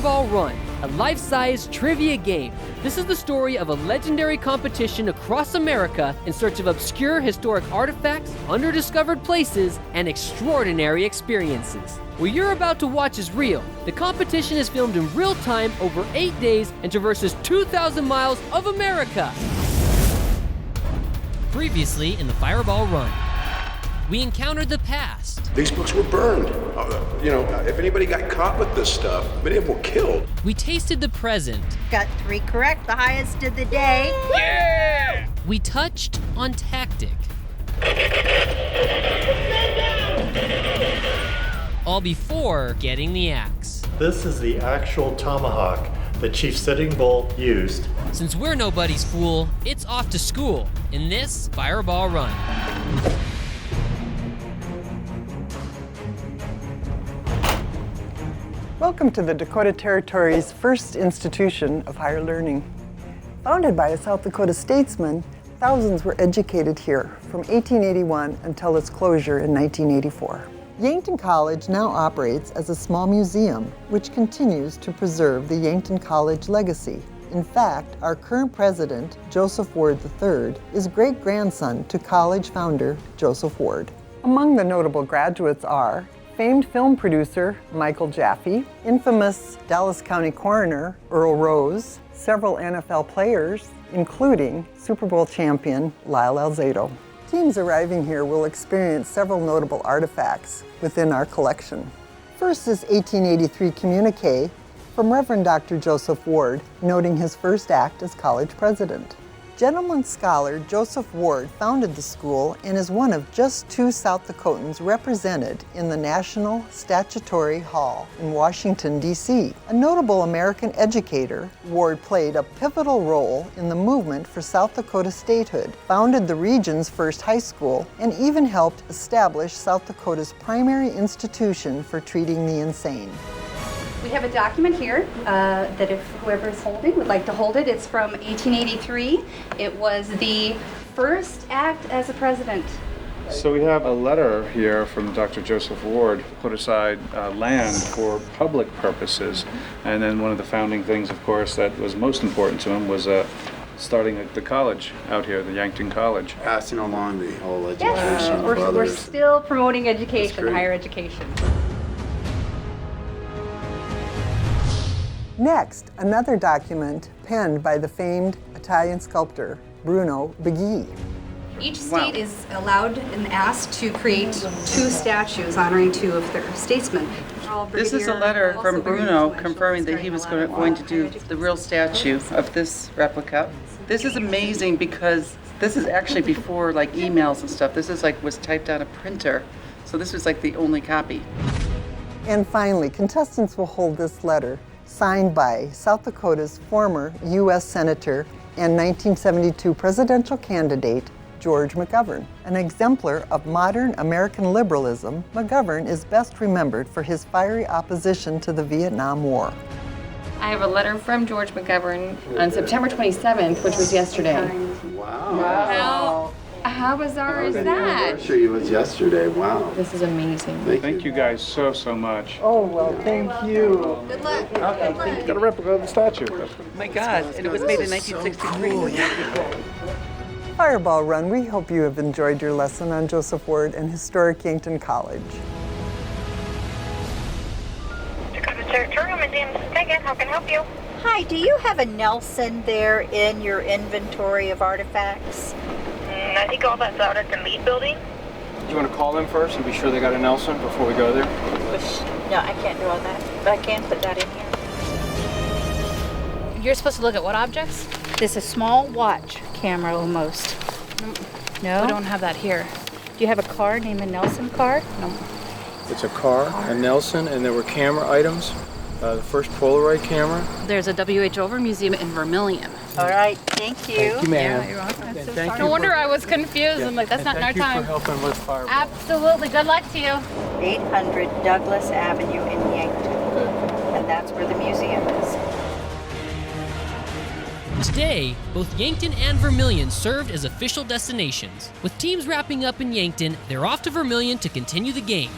Fireball Run, a life-size trivia game. This is the story of a legendary competition across America in search of obscure historic artifacts, underdiscovered places, and extraordinary experiences. What you're about to watch is real. The competition is filmed in real time over 8 days and traverses 2,000 miles of America. Previously in the Fireball Run, we encountered the past. These books were burned. If anybody got caught with this stuff, many of them were killed. We tasted the present. Got 3 correct, the highest of the day. Yeah! We touched on tactic. All before getting the axe. This is the actual tomahawk that Chief Sitting Bull used. Since we're nobody's fool, it's off to school in this Fireball Run. Welcome to the Dakota Territory's first institution of higher learning. Founded by a South Dakota statesman, thousands were educated here from 1881 until its closure in 1984. Yankton College now operates as a small museum, which continues to preserve the Yankton College legacy. In fact, our current president, Joseph Ward III, is great-grandson to college founder Joseph Ward. Among the notable graduates are famed film producer Michael Jaffe, infamous Dallas County coroner Earl Rose, several NFL players, including Super Bowl champion Lyle Alzado. Teams arriving here will experience several notable artifacts within our collection. First is 1883 communique from Reverend Dr. Joseph Ward, noting his first act as college president. Gentleman scholar Joseph Ward founded the school and is one of just 2 South Dakotans represented in the National Statutory Hall in Washington, D.C. A notable American educator, Ward played a pivotal role in the movement for South Dakota statehood, founded the region's first high school, and even helped establish South Dakota's primary institution for treating the insane. We have a document here that if whoever's holding would like to hold it, it's from 1883. It was the first act as a president. So we have a letter here from Dr. Joseph Ward, put aside land for public purposes. And then one of the founding things, of course, that was most important to him was starting the college out here, the Yankton College. Passing along the whole education. Yes, we're still promoting education, higher education. Next, another document penned by the famed Italian sculptor Bruno Beghi. Each state is allowed and asked to create 2 statues honoring 2 of their statesmen. This is a letter from Bruno confirming that he was going to do the real statue of this replica. This is amazing because this is actually before like emails and stuff. This is was typed on a printer. So this was the only copy. And finally, contestants will hold this letter signed by South Dakota's former U.S. Senator and 1972 presidential candidate, George McGovern. An exemplar of modern American liberalism, McGovern is best remembered for his fiery opposition to the Vietnam War. I have a letter from George McGovern on September 27th, which was yesterday. Wow. How bizarre is that? Anniversary was yesterday. Wow. This is amazing. Thank you guys so much. Oh, well, thank you. Good luck. Okay, got a replica of the statue. My God, and it was made in 1963. Fireball Run, we hope you have enjoyed your lesson on Joseph Ward and historic Yankton College. Dakota Territorial Museum, this is Megan. How can I help you? Hi, do you have a Nelson there in your inventory of artifacts? I think all that's out at the meat building. Do you want to call them first and be sure they got a Nelson before we go there? No, I can't do all that, but I can put that in here. You're supposed to look at what objects? This is a small watch camera almost. No? We don't have that here. Do you have a car named the Nelson car? No. It's a car, a Nelson, and there were camera items. The first Polaroid camera. There's a W.H. Over Museum in Vermilion. All right, thank you. Thank you, ma'am. Yeah, you're welcome. And thank you No wonder for- I was confused. I'm like, that's not in our time. Thank you for helping with Fireball. Absolutely. Good luck to you. 800 Douglas Avenue in Yankton. And that's where the museum is. Today, both Yankton and Vermilion served as official destinations. With teams wrapping up in Yankton, they're off to Vermilion to continue the game.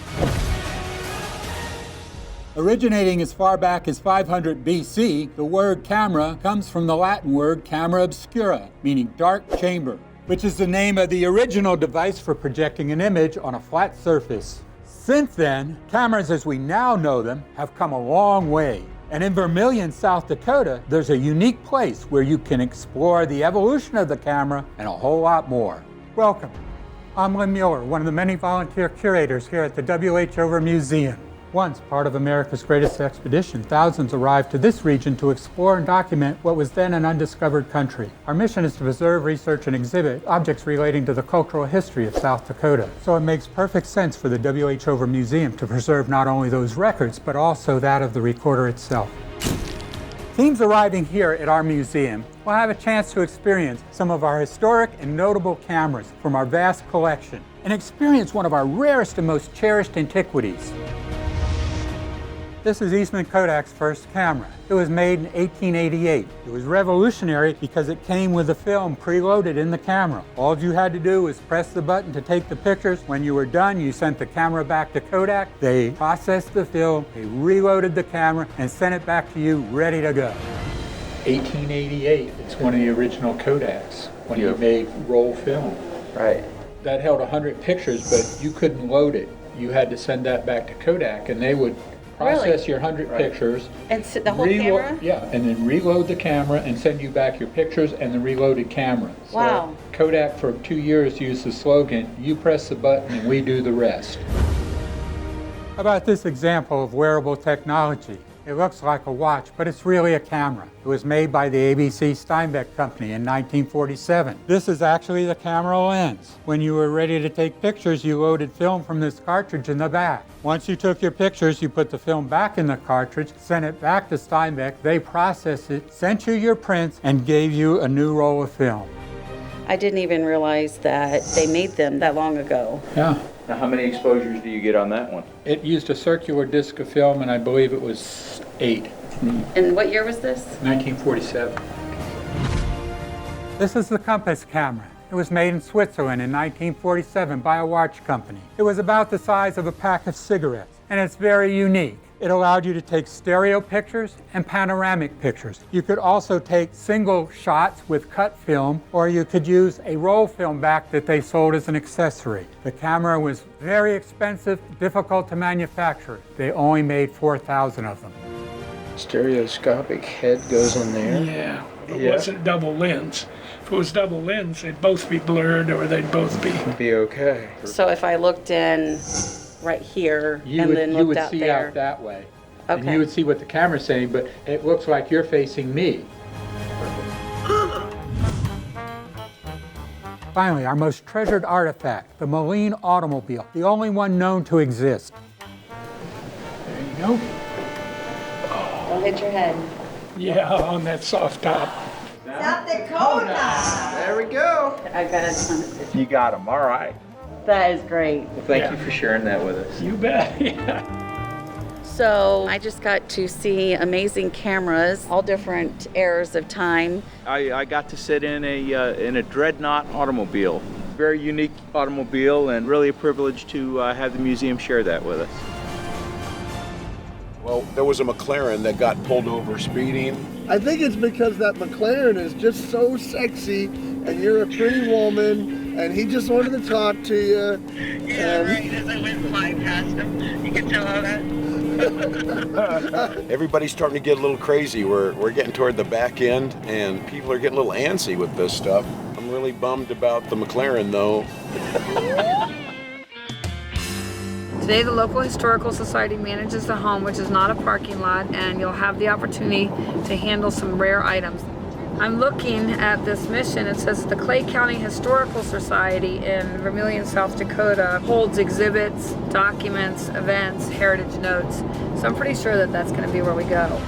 Originating as far back as 500 BC, the word camera comes from the Latin word camera obscura, meaning dark chamber, which is the name of the original device for projecting an image on a flat surface. Since then, cameras as we now know them have come a long way. And in Vermilion, South Dakota, there's a unique place where you can explore the evolution of the camera and a whole lot more. Welcome. I'm Lynn Mueller, one of the many volunteer curators here at the W.H. Over Museum. Once part of America's greatest expedition, thousands arrived to this region to explore and document what was then an undiscovered country. Our mission is to preserve, research, and exhibit objects relating to the cultural history of South Dakota. So it makes perfect sense for the W.H. Over Museum to preserve not only those records, but also that of the recorder itself. Teams arriving here at our museum will have a chance to experience some of our historic and notable cameras from our vast collection and experience one of our rarest and most cherished antiquities. This is Eastman Kodak's first camera. It was made in 1888. It was revolutionary because it came with the film preloaded in the camera. All you had to do was press the button to take the pictures. When you were done, you sent the camera back to Kodak. They processed the film, they reloaded the camera, and sent it back to you ready to go. 1888, it's one of the original Kodaks when you made roll film. Right. That held 100 pictures, but you couldn't load it. You had to send that back to Kodak, and they would process your 100 pictures. And the whole camera? Yeah, and then reload the camera and send you back your pictures and the reloaded camera. Wow. So Kodak for 2 years used the slogan, you press the button and we do the rest. How about this example of wearable technology? It looks like a watch, but it's really a camera. It was made by the ABC Steinbeck Company in 1947. This is actually the camera lens. When you were ready to take pictures, you loaded film from this cartridge in the back. Once you took your pictures, you put the film back in the cartridge, sent it back to Steinbeck, they processed it, sent you your prints, and gave you a new roll of film. I didn't even realize that they made them that long ago. Yeah. Now, how many exposures do you get on that one? It used a circular disc of film, and I believe it was 8. And what year was this? 1947. This is the Compass camera. It was made in Switzerland in 1947 by a watch company. It was about the size of a pack of cigarettes, and it's very unique. It allowed you to take stereo pictures and panoramic pictures. You could also take single shots with cut film, or you could use a roll film back that they sold as an accessory. The camera was very expensive, difficult to manufacture. They only made 4,000 of them. Stereoscopic head goes on there. Yeah, it wasn't double lens. If it was double lens, they'd both be blurred or they'd both be okay. So if I looked in right here you and would, then you looked would out see there. out that way. Okay. And you would see what the camera's saying, but it looks like you're facing me. Finally, our most treasured artifact, the Moline automobile, the only one known to exist. There you go. Don't hit your head. yeah, on that soft top. South Dakota! There we go. I got a ton of pictures. You got them. All right. That is great. Well, thank you for sharing that with us. You bet. Yeah. So I just got to see amazing cameras, all different eras of time. I got to sit in a Dreadnought automobile. Very unique automobile, and really a privilege to have the museum share that with us. Well, there was a McLaren that got pulled over speeding. I think it's because that McLaren is just so sexy, and you're a pretty woman, and he just wanted to talk to you. Yeah, right. As I went flying past him, you can tell all that. Everybody's starting to get a little crazy. We're getting toward the back end, and people are getting a little antsy with this stuff. I'm really bummed about the McLaren, though. Today, the local historical society manages the home, which is not a parking lot, and you'll have the opportunity to handle some rare items. I'm looking at this mission. It says the Clay County Historical Society in Vermilion, South Dakota holds exhibits, documents, events, heritage notes. So I'm pretty sure that that's going to be where we go.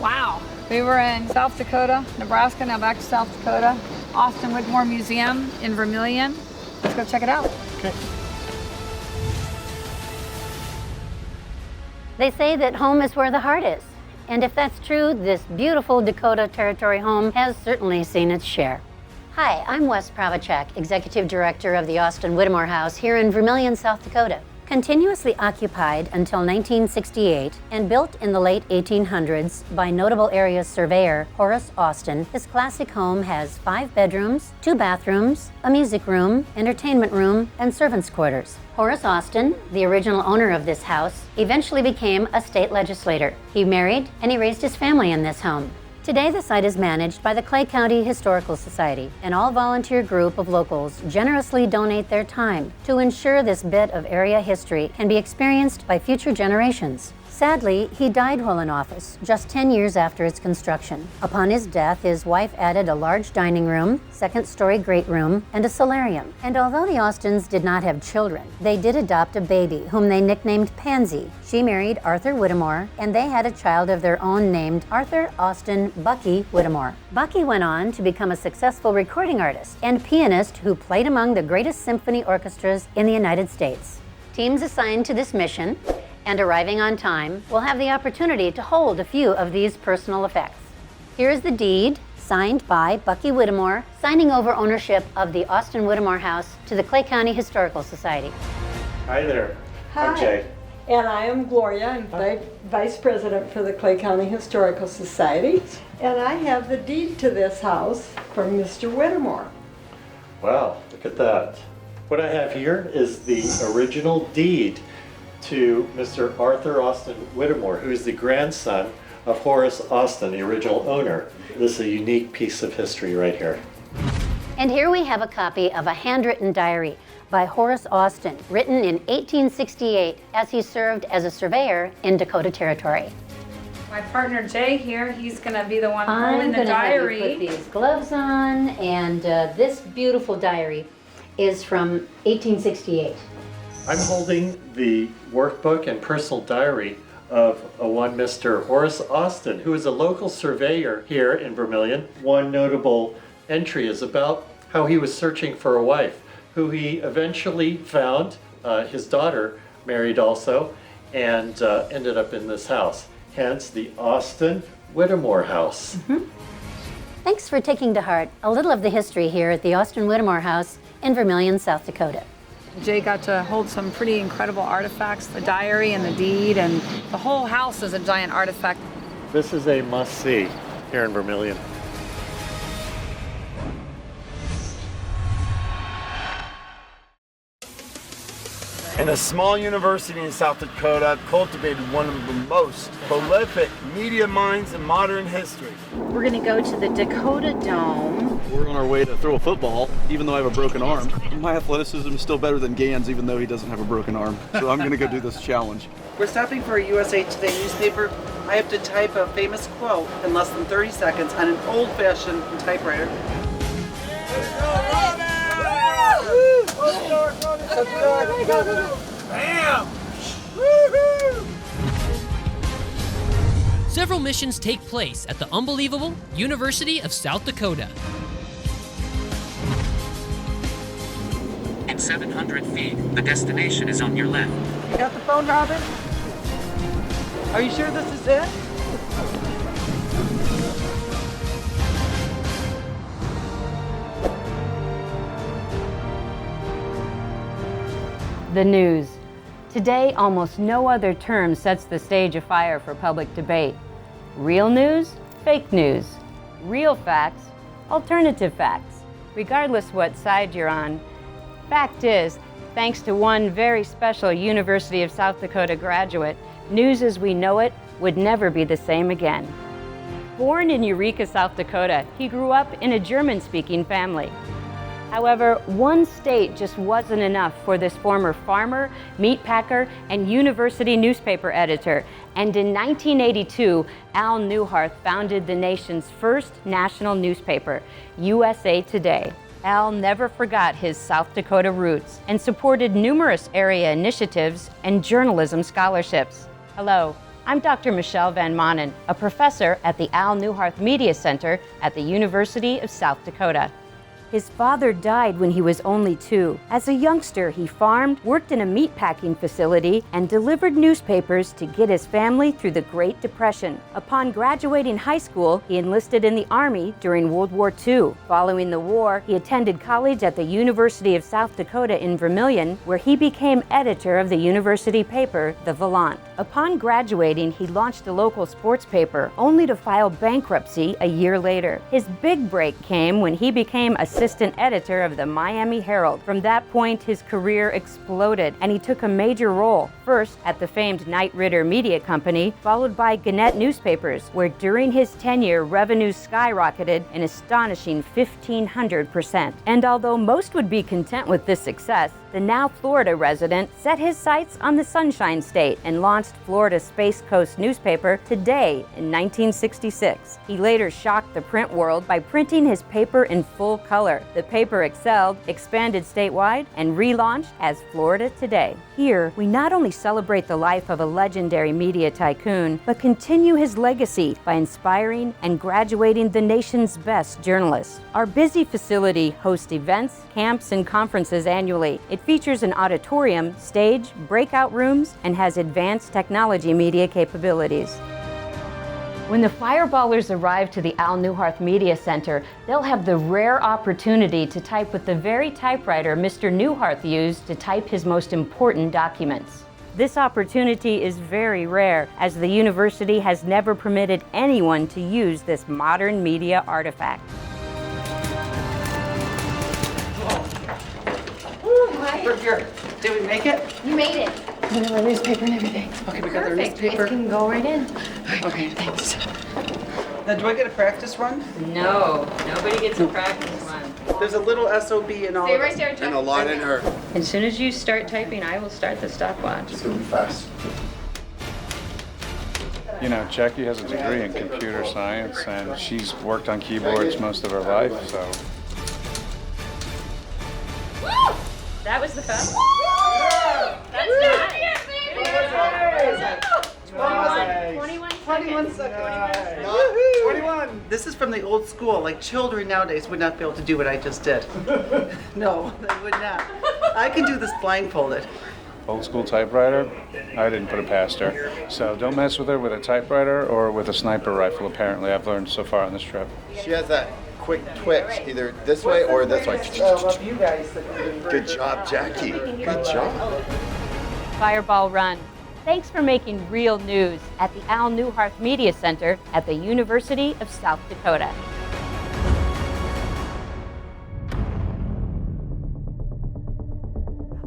Wow. We were in South Dakota, Nebraska, now back to South Dakota. Austin Whitmore Museum in Vermilion. Let's go check it out. Okay. They say that home is where the heart is. And if that's true, this beautiful Dakota Territory home has certainly seen its share. Hi, I'm Wes Pravacek, Executive Director of the Austin Whittemore House here in Vermilion, South Dakota. Continuously occupied until 1968 and built in the late 1800s by notable area surveyor Horace Austin, this classic home has 5 bedrooms, 2 bathrooms, a music room, entertainment room, and servants' quarters. Horace Austin, the original owner of this house, eventually became a state legislator. He married and he raised his family in this home. Today, the site is managed by the Clay County Historical Society. An all-volunteer group of locals generously donate their time to ensure this bit of area history can be experienced by future generations. Sadly, he died while in office, just 10 years after its construction. Upon his death, his wife added a large dining room, second-story great room, and a solarium. And although the Austins did not have children, they did adopt a baby whom they nicknamed Pansy. She married Arthur Whittemore, and they had a child of their own named Arthur Austin Bucky Whittemore. Bucky went on to become a successful recording artist and pianist who played among the greatest symphony orchestras in the United States. Teams assigned to this mission and arriving on time will have the opportunity to hold a few of these personal effects. Here is the deed signed by Bucky Whittemore, signing over ownership of the Austin Whittemore House to the Clay County Historical Society. Hi there. Hi. I'm Jay. And I am Gloria. I'm Vice President for the Clay County Historical Society. And I have the deed to this house from Mr. Whittemore. Wow, look at that. What I have here is the original deed to Mr. Arthur Austin Whittemore, who is the grandson of Horace Austin, the original owner. This is a unique piece of history right here. And here we have a copy of a handwritten diary by Horace Austin, written in 1868 as he served as a surveyor in Dakota Territory. My partner Jay here, he's gonna be the one holding the I'm gonna have diary. you put these gloves on, and this beautiful diary is from 1868. I'm holding the workbook and personal diary of one Mr. Horace Austin, who is a local surveyor here in Vermilion. One notable entry is about how he was searching for a wife, who he eventually found. His daughter married also, and ended up in this house. Hence the Austin Whittemore House. Thanks for taking to heart a little of the history here at the Austin Whittemore House in Vermilion, South Dakota. Jay got to hold some pretty incredible artifacts, the diary and the deed, and the whole house is a giant artifact. This is a must-see here in Vermilion. And a small university in South Dakota cultivated one of the most prolific media minds in modern history. We're going to go to the Dakota Dome. We're on our way to throw a football, even though I have a broken arm. My athleticism is still better than Gann's, even though he doesn't have a broken arm. So I'm going to go do this challenge. We're stopping for a USA Today newspaper. I have to type a famous quote in less than 30 seconds on an old-fashioned typewriter. Bam! Several missions take place at the unbelievable University of South Dakota. In 700 feet, the destination is on your left. You got the phone, Robin? Are you sure this is it? The news. Today, almost no other term sets the stage afire for public debate. Real news, fake news. Real facts, alternative facts. Regardless what side you're on, fact is, thanks to one very special University of South Dakota graduate, news as we know it would never be the same again. Born in Eureka, South Dakota, he grew up in a German-speaking family. However, one state just wasn't enough for this former farmer, meat packer, and university newspaper editor. And in 1982, Al Newhart founded the nation's first national newspaper, USA Today. Al never forgot his South Dakota roots and supported numerous area initiatives and journalism scholarships. Hello, I'm Dr. Michelle Van Manen, a professor at the Al Newhart Media Center at the University of South Dakota. His father died when he was only 2. As a youngster, he farmed, worked in a meatpacking facility, and delivered newspapers to get his family through the Great Depression. Upon graduating high school, he enlisted in the Army during World War II. Following the war, he attended college at the University of South Dakota in Vermilion, where he became editor of the university paper, The Volant. Upon graduating, he launched a local sports paper, only to file bankruptcy a year later. His big break came when he became assistant editor of the Miami Herald. From that point, his career exploded, and he took a major role, first at the famed Knight Ridder Media Company, followed by Gannett Newspapers, where during his tenure, revenues skyrocketed an astonishing 1,500%. And although most would be content with this success, the now Florida resident set his sights on the Sunshine State and launched Florida's Space Coast newspaper Today in 1966. He later shocked the print world by printing his paper in full color. The paper excelled, expanded statewide, and relaunched as Florida Today. Here, we not only celebrate the life of a legendary media tycoon, but continue his legacy by inspiring and graduating the nation's best journalists. Our busy facility hosts events, camps, and conferences annually. It features an auditorium, stage, breakout rooms, and has advanced technology media capabilities. When the Fireballers arrive to the Al Newharth Media Center, they'll have the rare opportunity to type with the very typewriter Mr. Newharth used to type his most important documents. This opportunity is very rare, as the university has never permitted anyone to use this modern media artifact. We're here. Did we make it? You made it. We have our newspaper and everything. Okay, we got our Perfect. newspaper. It can go right in. Okay, thanks. Now, do I get a practice run? No, nobody gets a practice run. There's a little SOB in all Stay of right it. there, Jeff. And a line in her. As soon as you start typing, I will start the stopwatch. It's gonna be fast. You know, Jackie has a degree in computer science, and she's worked on keyboards most of her life, so. That was the fun. That's nice. 21 seconds. 21. This is from the old school. Like, children nowadays would not be able to do what I just did. No, they would not. I can do this blindfolded. Old school typewriter, I didn't put it past her. So don't mess with her with a typewriter or with a sniper rifle, apparently, I've learned so far on this trip. She has that quick twitch, either this way or this way. I love you guys. Good job, Jackie. Good job. Fireball Run. Thanks for making real news at the Al Newharth Media Center at the University of South Dakota.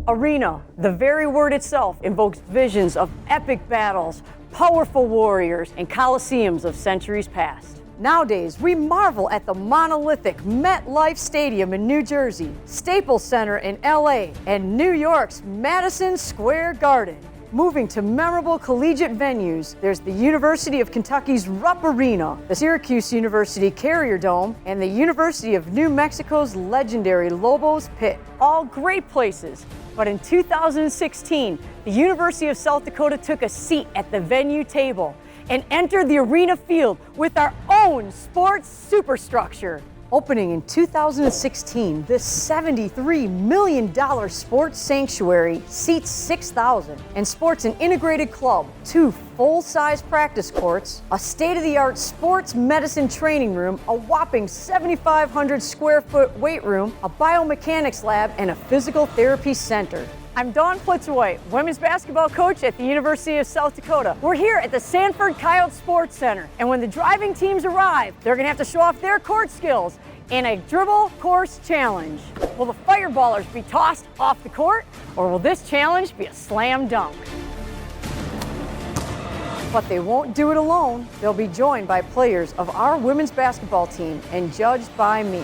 Arena, the very word itself, invokes visions of epic battles, powerful warriors, and coliseums of centuries past. Nowadays, we marvel at the monolithic MetLife Stadium in New Jersey, Staples Center in LA, and New York's Madison Square Garden. Moving to memorable collegiate venues, there's the University of Kentucky's Rupp Arena, the Syracuse University Carrier Dome, and the University of New Mexico's legendary Lobos Pit. All great places, but in 2016, the University of South Dakota took a seat at the venue table and entered the arena field with our own sports superstructure. Opening in 2016, this $73 million sports sanctuary seats 6,000 and sports an integrated club, 2 full-size practice courts, a state-of-the-art sports medicine training room, a whopping 7,500 square foot weight room, a biomechanics lab, and a physical therapy center. I'm Dawn Plitzwhite, women's basketball coach at the University of South Dakota. We're here at the Sanford Coyote Sports Center, and when the driving teams arrive, they're gonna have to show off their court skills in a dribble course challenge. Will the Fireballers be tossed off the court, or will this challenge be a slam dunk? But they won't do it alone. They'll be joined by players of our women's basketball team and judged by me.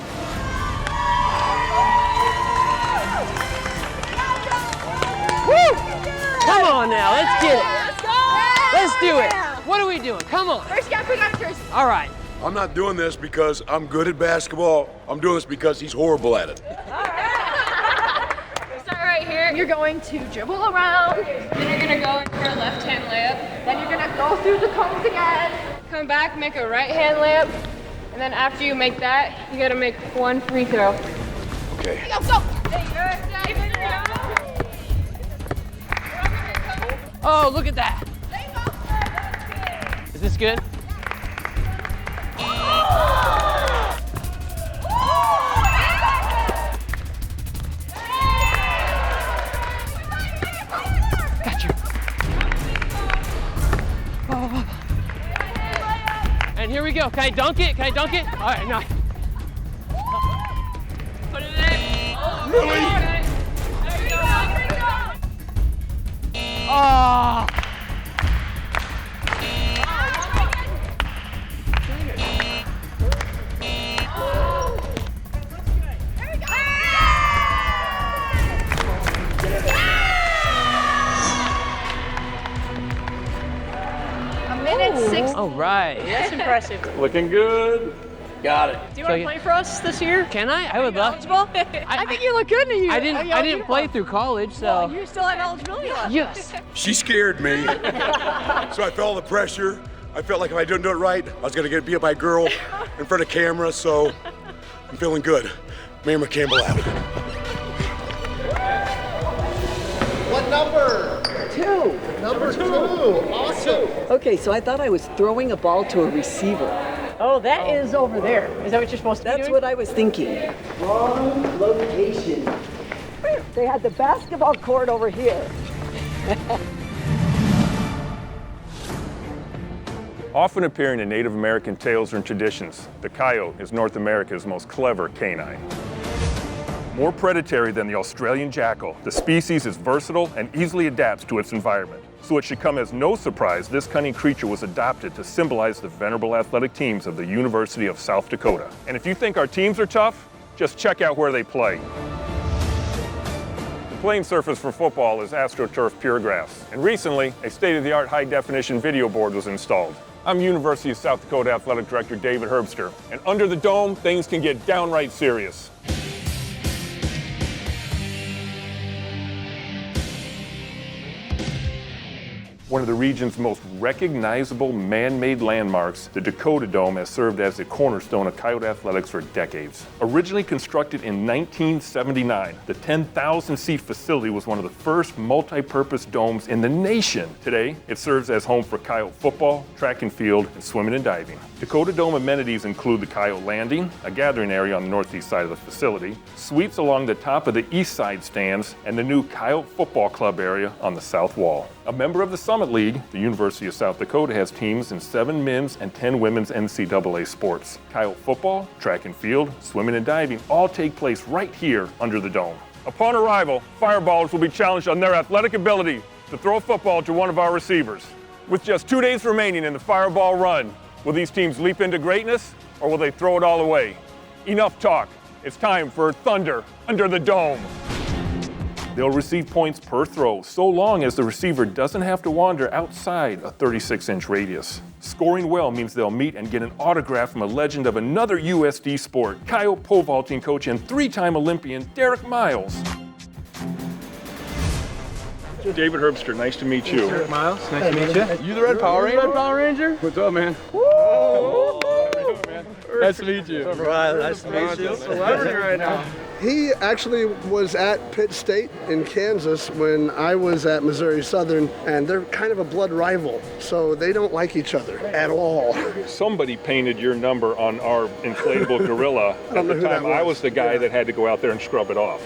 Woo! Come on now, let's get it. Let's go! Let's do it. What are we doing? Come on. First, you gotta pick out yours. All right. I'm not doing this because I'm good at basketball. I'm doing this because he's horrible at it. Start right here. You're going to dribble around. Then you're gonna go for a left-hand layup. Then you're gonna go through the cones again. Come back, make a right-hand layup. And then after you make that, you gotta make one free throw. Okay. Go, go! Oh, look at that. Is this good? Got you. Oh. And here we go. Can I dunk it? Can I dunk it? All right, nice. Put it in. Really? Oh. A minute 6. All right. That's impressive. Looking good. Got it. Do you want to play for us this year? Can I? I would love. I think you look good in a year. I didn't play through college, so. Well, you still have eligibility left. Yes. She scared me. So I felt the pressure. I felt like if I didn't do it right, I was going to get beat up by a girl in front of camera, so I'm feeling good. Mayor McCampbell out. What number? 2. Number 2. Awesome. Okay, so I thought I was throwing a ball to a receiver. Oh, that is over there. Is that what you're supposed to be That's doing? what I was thinking. Wrong location. They had the basketball court over here. Often appearing in Native American tales and traditions, the coyote is North America's most clever canine. More predatory than the Australian jackal, the species is versatile and easily adapts to its environment. So it should come as no surprise this cunning creature was adopted to symbolize the venerable athletic teams of the University of South Dakota. And if you think our teams are tough, just check out where they play. The playing surface for football is AstroTurf Pure Grass, and recently a state-of-the-art high-definition video board was installed. I'm University of South Dakota Athletic Director David Herbster, and under the dome, things can get downright serious. One of the region's most recognizable man-made landmarks, the Dakota Dome has served as the cornerstone of Coyote athletics for decades. Originally constructed in 1979, the 10,000-seat facility was one of the first multi-purpose domes in the nation. Today, it serves as home for Coyote football, track and field, and swimming and diving. Dakota Dome amenities include the Coyote Landing, a gathering area on the northeast side of the facility, suites along the top of the east side stands, and the new Coyote Football Club area on the south wall. A member of the Summit League, the University of South Dakota has teams in 7 men's and 10 women's NCAA sports. Coyote football, track and field, swimming and diving all take place right here under the dome. Upon arrival, fireballers will be challenged on their athletic ability to throw a football to one of our receivers. With just 2 days remaining in the fireball run, will these teams leap into greatness or will they throw it all away? Enough talk. It's time for Thunder Under the Dome. They'll receive points per throw, so long as the receiver doesn't have to wander outside a 36-inch radius. Scoring well means they'll meet and get an autograph from a legend of another USD sport, Coyote pole vaulting coach and 3-time Olympian Derek Miles. David Herbster, nice to meet you. Derek Miles, nice to meet you. You the Red Power Ranger? Red Power Ranger? What's up, man? Woo! Nice to meet you. Nice to meet you. Celebrity right now. He actually was at Pitt State in Kansas when I was at Missouri Southern, and they're kind of a blood rival, so they don't like each other at all. Somebody painted your number on our inflatable gorilla. At the time, I was the guy that had to go out there and scrub it off.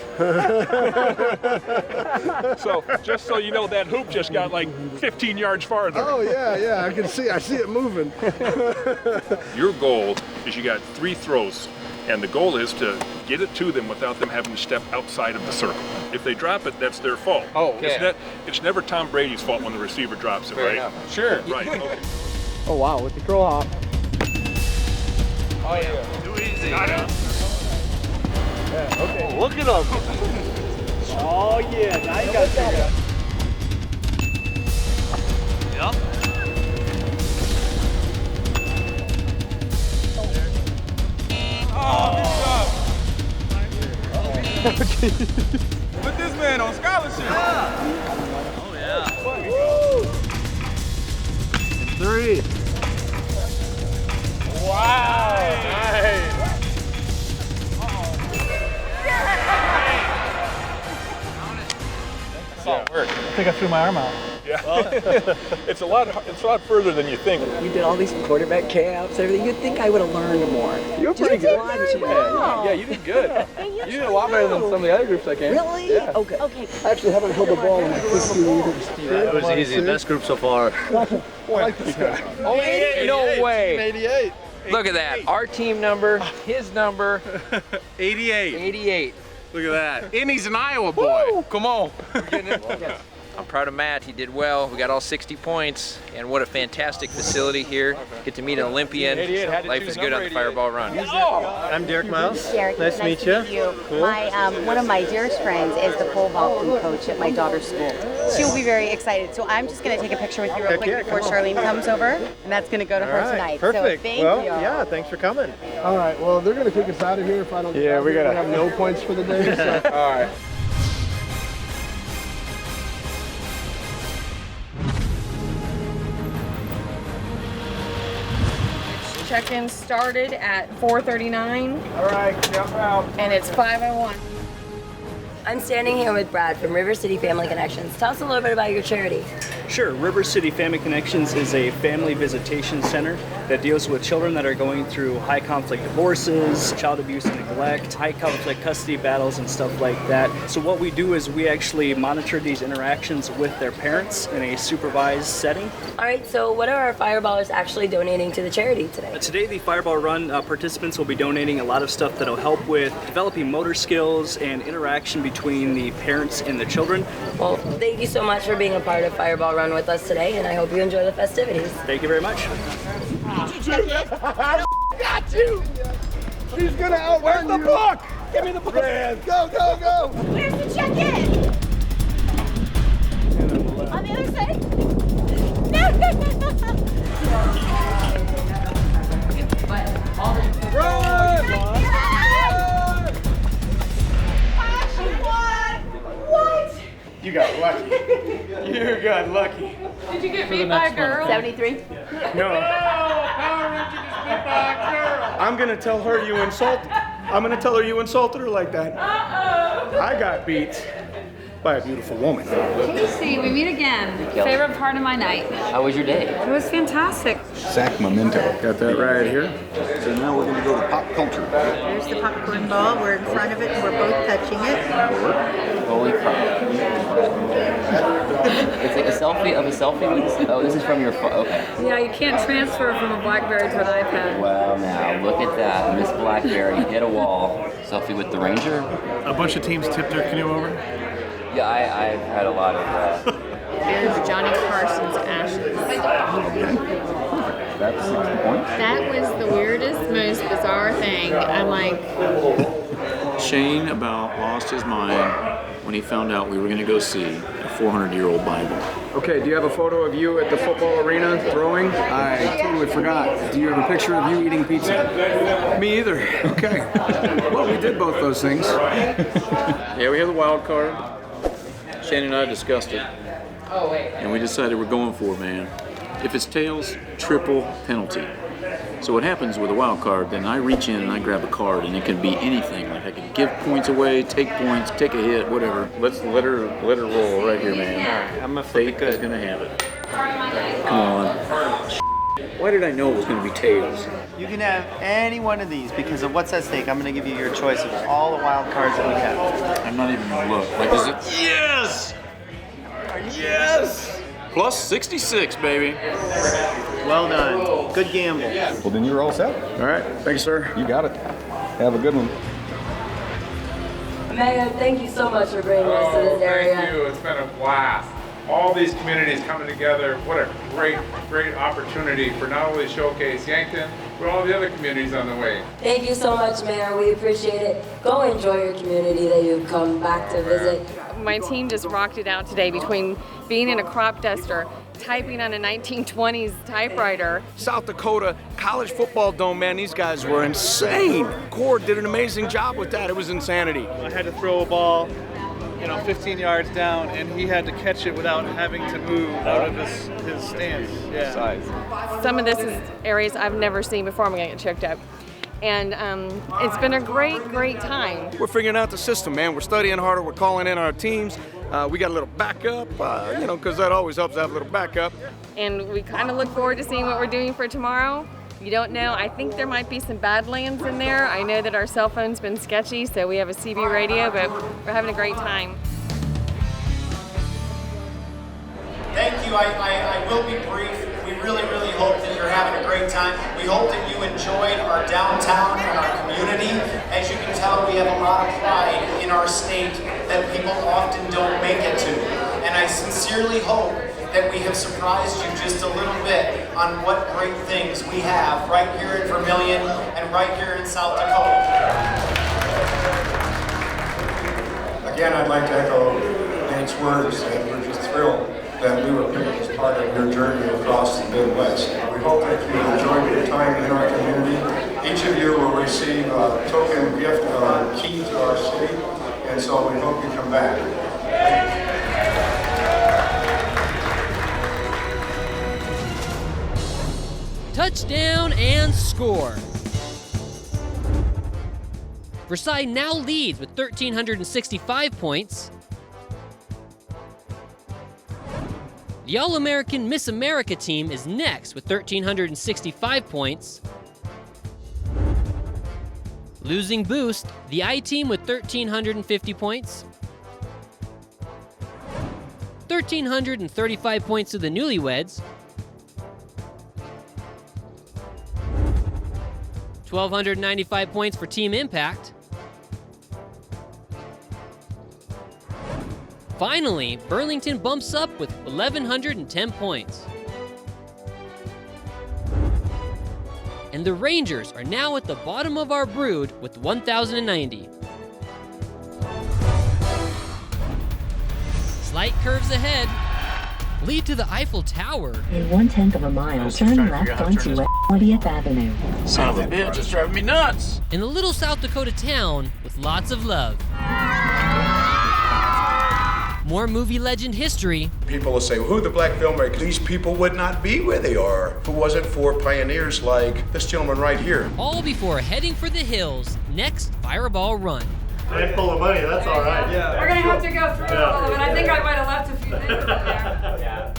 So, just so you know, that hoop just got like 15 yards farther. Oh, yeah, I see it moving. Your goal is you got 3 throws, and the goal is to get it to them without them having to step outside of the circle. If they drop it, that's their fault. Oh, okay. It's never Tom Brady's fault when the receiver drops it, Fair right? enough. Sure. Right, okay. Oh, wow, with the curl hop. Oh, yeah. Too easy. Got it. Yeah, okay. Oh, look at him. Oh, yeah, now you got it figured out. Yep. Put this man on scholarship. Yeah. Oh, yeah. Woo! 3. Wow. Nice. think I threw my arm out. Yeah. It's a lot further than you think. You did all these quarterback camps, everything. You'd think I would have learned more. You were pretty good. Yeah, you did good. You did a lot better than some of the other groups I came. Really? Yeah. Okay. Okay. I actually haven't held the ball in 15 years. It was easy. The best group so far. I like this guy. Oh, 88. No way. 88. Look at that. Our team number, his number. 88. 88. Look at that. And he's an Iowa boy. Come on. I'm proud of Matt. He did well. We got all 60 points, and what a fantastic facility here. Get to meet an Olympian. Life is good on the Fireball Run. I'm Derek Miles. Derek, nice to meet you. Cool. One of my dearest friends is the pole vaulting coach at my daughter's school. She'll be very excited. So I'm just going to take a picture with you real quick before Charlene comes over, and that's going to go to her tonight. Perfect. So thank you. Yeah, thanks for coming. All right, well, they're going to kick us out of here if I don't we gotta have no points for the day. So. All right. Check-in started at 4:39. All right, jump out. And it's 5:01. I'm standing here with Brad from River City Family Connections. Tell us a little bit about your charity. Sure. River City Family Connections is a family visitation center that deals with children that are going through high conflict divorces, child abuse and neglect, high conflict custody battles and stuff like that. So what we do is we actually monitor these interactions with their parents in a supervised setting. All right, so what are our Fireballers actually donating to the charity today? Today the Fireball Run participants will be donating a lot of stuff that will help with developing motor skills and interaction between the parents and the children. Well, thank you so much for being a part of Fireball Run with us today, and I hope you enjoy the festivities. Thank you very much. I got you! He's gonna outrun you! Where's the book? Give me the book! Man. Go, go, go! Where's the check-in? On the other side? Run! What? You got lucky. You got lucky. Did you get beat by a girl? 73? No. Power Ranger just beat by a girl. I'm gonna tell her you insulted. I'm gonna tell her you insulted her like that. Uh-oh. I got beat by a beautiful woman. Casey, we meet again. Favorite part of my night. How was your day? It was fantastic. Sacramento. Got that right here. So now we're going to go to pop culture. There's the popcorn ball. We're in front of it and we're both touching it. Holy crap. It's like a selfie of a selfie with this. Oh, this is from your phone. Okay. Yeah, you can't transfer from a BlackBerry to an iPad. Wow, now look at that. Miss Blackberry hit a wall. Selfie with the Ranger. A bunch of teams tipped their canoe over. Yeah, I've had a lot of. Here's Johnny Carson's ashes. That's 60 points. That was the weirdest, most bizarre thing. I'm like, Shane about lost his mind when he found out we were going to go see a 400-year-old Bible. Okay, do you have a photo of you at the football arena throwing? I totally forgot. Do you have a picture of you eating pizza? Me either. Okay. Well, we did both those things. Yeah, we have the wild card. Shane and I discussed it. oh wait. And we decided we're going for it, man. If it's tails, triple penalty. So what happens with a wild card, then I reach in and I grab a card, and it can be anything. Like I can give points away, take points, take a hit, whatever. Let's let her roll right here, man. I'm a Fate is gonna have it. Come on. Why did I know it was gonna be tails? You can have any one of these because of what's at stake. I'm going to give you your choice of all the wild cards that we have. I'm not even gonna look. Like, is it? Yes! Yes! Plus 66, baby. Well done. Good gamble. Well, then you're all set. All right. Thank you, sir. You got it. Have a good one. Megan, thank you so much for bringing us to this area. Thank you. It's been a blast. All these communities coming together. What a great, great opportunity for not only showcase Yankton, but all the other communities on the way. Thank you so much, Mayor. We appreciate it. Go enjoy your community that you've come back to visit. My team just rocked it out today between being in a crop duster, typing on a 1920s typewriter. South Dakota College Football Dome, man, these guys were insane. Cord did an amazing job with that. It was insanity. I had to throw a ball, 15 yards down, and he had to catch it without having to move out of his stance. Yeah. Some of this is areas I've never seen before. I'm gonna get checked up. And it's been a great, great time. We're figuring out the system, man. We're studying harder. We're calling in our teams. We got a little backup, you know, because that always helps to have a little backup. And we kind of look forward to seeing what we're doing for tomorrow. You don't know, I think there might be some Badlands in there. I know that our cell phone's been sketchy, so we have a CB radio, but we're having a great time. Thank you. I will be brief. We really hope that you're having a great time. We hope that you enjoyed our downtown and our community. As you can tell, we have a lot of pride in our state that people often don't make it to. And I sincerely hope that we have surprised you just a little bit on what great things we have right here in Vermilion and right here in South Dakota. Again, I'd like to echo Nate's words, and we're just thrilled that we were picked as part of your journey across the Midwest. We hope that you enjoyed your time in our community. Each of you will receive a token gift of a key to our city, and so we hope you come back. Touchdown and score. Versailles now leads with 1,365 points. The All-American Miss America team is next with 1,365 points. Losing boost, the I-team with 1,350 points. 1,335 points to the newlyweds. 1,295 points for Team Impact. Finally, Burlington bumps up with 1,110 points. And the Rangers are now at the bottom of our brood with 1,090. Slight curves ahead. Lead to the Eiffel Tower. In 1/10 of a mile, turn left onto 20th Avenue. Son of a bitch, it's driving me nuts. In a little South Dakota town with lots of love. More movie legend history. People will say, well, who are the black filmmakers? These people would not be where they are if it wasn't for pioneers like this gentleman right here. All before heading for the hills, next Fireball Run. Handful of money, that's all right. We're gonna have to go through all of it. I think I might have left a few things in there.